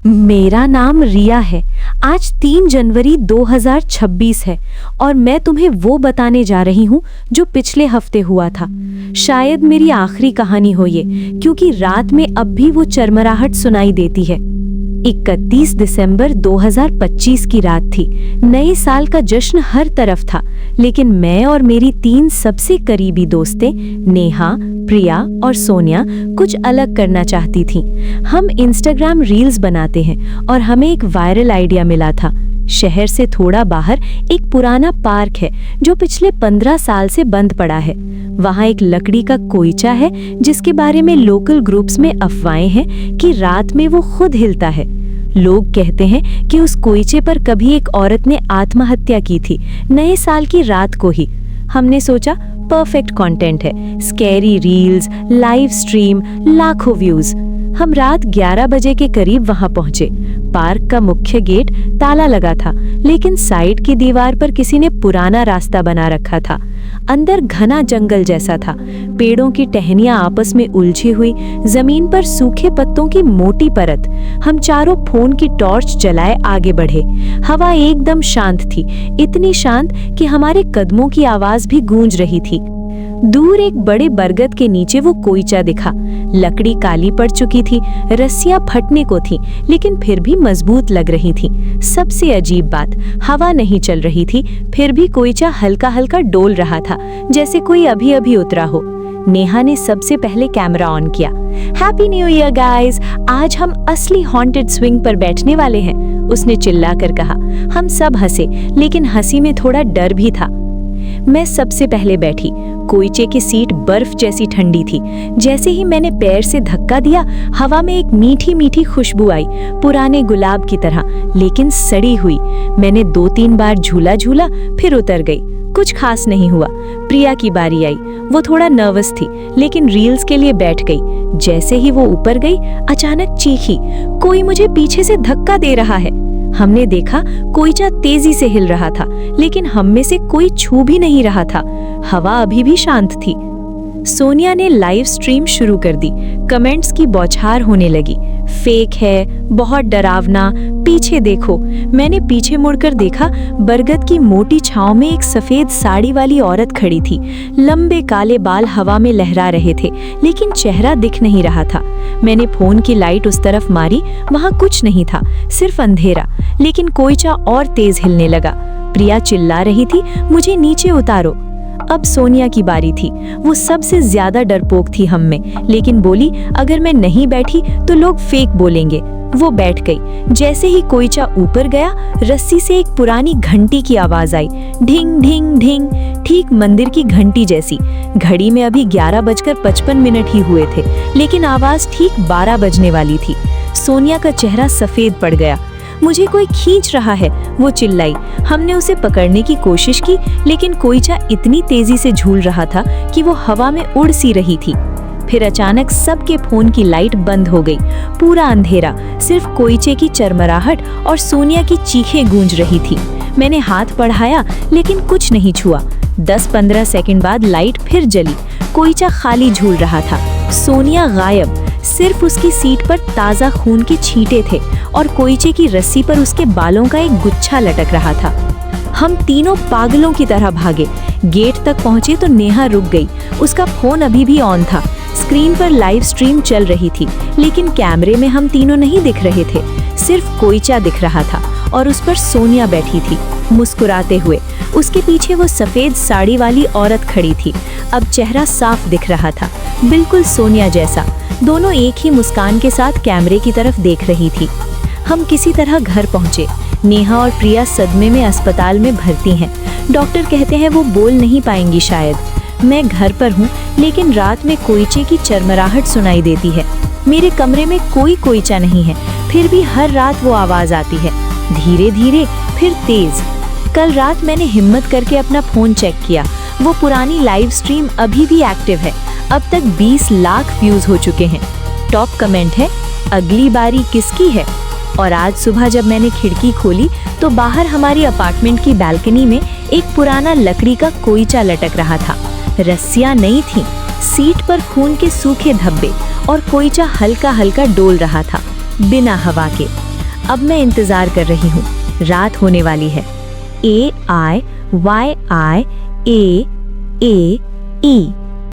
मेरा नाम रिया है। आज 3 जनवरी 2026 है और मैं तुम्हें वो बताने जा रही हूँ जो पिछले हफ्ते हुआ था। शायद मेरी आखिरी कहानी हो ये, क्योंकि रात में अब भी वो चरमराहट सुनाई देती है। 31 दिसंबर 2025 की रात थी। नए साल का जश्न हर तरफ था, लेकिन मैं और मेरी 3 सबसे करीबी दोस्तें नेहा, प्रिया और सोनिया कुछ अलग करना चाहती थीं। हम इंस्टाग्राम रील्स बनाते हैं और हमें एक वायरल आइडिया मिला था। शहर से थोड़ा बाहर एक पुराना पार्क है जो पिछले 15 साल से बंद पड़ा है। वहाँ एक लकड़ी का कोइचा है जिसके बारे में लोकल ग्रुप्स में अफवाहें हैं कि रात में वो खुद हिलता है। लोग कहते हैं कि उस कोइचे पर कभी एक औरत ने आत्महत्या की थी, नए साल की रात को ही। हमने सोचा परफेक्ट कंटेंट है, स्कैरी रील्स, लाइव स्ट्रीम, लाखों व्यूज। हम रात 11 बजे के करीब वहां पहुंचे। पार्क का मुख्य गेट ताला लगा था, लेकिन साइड की दीवार पर किसी ने पुराना रास्ता बना रखा था। अंदर घना जंगल जैसा था, पेड़ों की टहनियां आपस में उलझी हुई, जमीन पर सूखे पत्तों की मोटी परत। हम चारों फोन की टॉर्च जलाए आगे बढ़े। हवा एकदम शांत थी, इतनी शांत कि हमारे कदमों की आवाज भी गूंज रही थी। दूर एक बड़े बरगद के नीचे वो कोइचा दिखा। लकड़ी काली पड़ चुकी थी, रस्सियां फटने को थीं, लेकिन फिर भी मजबूत लग रही थी। सबसे अजीब बात, हवा नहीं चल रही थी, फिर भी कोइचा हल्का हल्का डोल रहा था, जैसे कोई अभी अभी उतरा हो। नेहा ने सबसे पहले कैमरा ऑन किया। हैप्पी न्यू ईयर गाइस, आज हम असली हॉन्टेड स्विंग पर बैठने वाले हैं, उसने चिल्लाकर कहा। हम सब हंसे, लेकिन हंसी में थोड़ा डर भी था। मैं सबसे पहले बैठी। कोइचे की सीट बर्फ जैसी ठंडी थी। जैसे ही मैंने पैर से धक्का दिया, हवा में एक मीठी मीठी खुशबू आई, पुराने गुलाब की तरह, लेकिन सड़ी हुई। मैंने 2-3 बार झूला झूला, फिर उतर गई। कुछ खास नहीं हुआ। प्रिया की बारी आई। वो थोड़ा नर्वस थी, लेकिन रील्स के लिए बैठ गई। जैसे ही वो ऊपर गई, अचानक चीखी, कोई मुझे पीछे से धक्का दे रहा है। हमने देखा कोइचा तेजी से हिल रहा था, लेकिन हम में से कोई छू भी नहीं रहा था। हवा अभी भी शांत थी। सोनिया ने लाइव स्ट्रीम शुरू कर दी। कमेंट्स की बौछार होने लगी। फेक है, बहुत डरावना, पीछे देखो। मैंने पीछे मुड़कर देखा, बरगद की मोटी छांव में एक सफेद साड़ी वाली औरत खड़ी थी। लंबे काले बाल हवा में लहरा रहे थे, लेकिन चेहरा दिख नहीं रहा था। मैंने फोन की लाइट उस तरफ मारी, वहां कुछ नहीं था, सिर्फ अंधेरा, लेकिन कोइचा और तेज हिलने लगा। प्रिया चिल्ला रही थी, मुझे नीचे उतारो। अब सोनिया की बारी थी। वो सबसे ज्यादा डरपोक थी हम में, लेकिन बोली, अगर मैं नहीं बैठी तो लोग फेक बोलेंगे। वो बैठ गई। जैसे ही कोइचा ऊपर गया, रस्सी से एक पुरानी घंटी की आवाज आई, ढिंग ढिंग ढिंग, ठीक मंदिर की घंटी जैसी। घड़ी में अभी 11:55 ही हुए थे, लेकिन आवाज ठीक 12 बजने वाली थी। सोनिया का चेहरा सफेद पड़ गया। मुझे कोई खींच रहा है, वो चिल्लाई। हमने उसे पकड़ने की कोशिश की, लेकिन कोइचा इतनी तेजी से झूल रहा था कि वो हवा में उड़ सी रही थी। फिर अचानक सबके फोन की लाइट बंद हो गई। पूरा अंधेरा, सिर्फ कोइचे की चरमराहट और सोनिया की चीखें गूंज रही थी। मैंने हाथ बढ़ाया, लेकिन कुछ नहीं छुआ। 10-15 सेकंड बाद लाइट फिर जली। कोइचा खाली झूल रहा था। सोनिया गायब, सिर्फ उसकी सीट पर ताजा खून के छींटे थे और कोइचे की रस्सी पर उसके बालों का एक गुच्छा लटक रहा था। हम तीनों पागलों की तरह भागे। गेट तक पहुंचे तो नेहा रुक गई। उसका फोन अभी भी ऑन था। स्क्रीन पर लाइव स्ट्रीम चल रही थी, लेकिन कैमरे में हम तीनों नहीं दिख रहे थे। सिर्फ कोइचा दिख रहा था और उस पर सोनिया बैठी थी, मुस्कुराते हुए। उसके पीछे वो सफेद साड़ी वाली औरत खड़ी थी। अब चेहरा साफ दिख रहा था, बिल्कुल सोनिया जैसा। दोनों एक ही मुस्कान के साथ कैमरे की तरफ देख रही थी। हम किसी तरह घर पहुंचे। नेहा और प्रिया सदमे में अस्पताल में भर्ती हैं। डॉक्टर कहते हैं वो बोल नहीं पाएंगी शायद। मैं घर पर हूँ, लेकिन रात में कोइचे की चरमराहट सुनाई देती है। मेरे कमरे में कोई कोइचा नहीं है, फिर भी हर रात वो आवाज आती है, धीरे धीरे, फिर तेज। कल रात मैंने हिम्मत करके अपना फोन चेक किया। वो पुरानी लाइव स्ट्रीम अभी भी एक्टिव है। अब तक 20 लाख व्यूज हो चुके हैं। टॉप कमेंट है, अगली बारी किसकी है। और आज सुबह जब मैंने खिड़की खोली तो बाहर हमारी अपार्टमेंट की बालकनी में एक पुराना लकड़ी का कोइचा लटक रहा था। रस्सियां नहीं थीं, सीट पर खून के सूखे धब्बे, और कोइचा हल्का हल्का डोल रहा था, बिना हवा के। अब मैं इंतजार कर रही हूँ। रात होने वाली है। AIYIAAE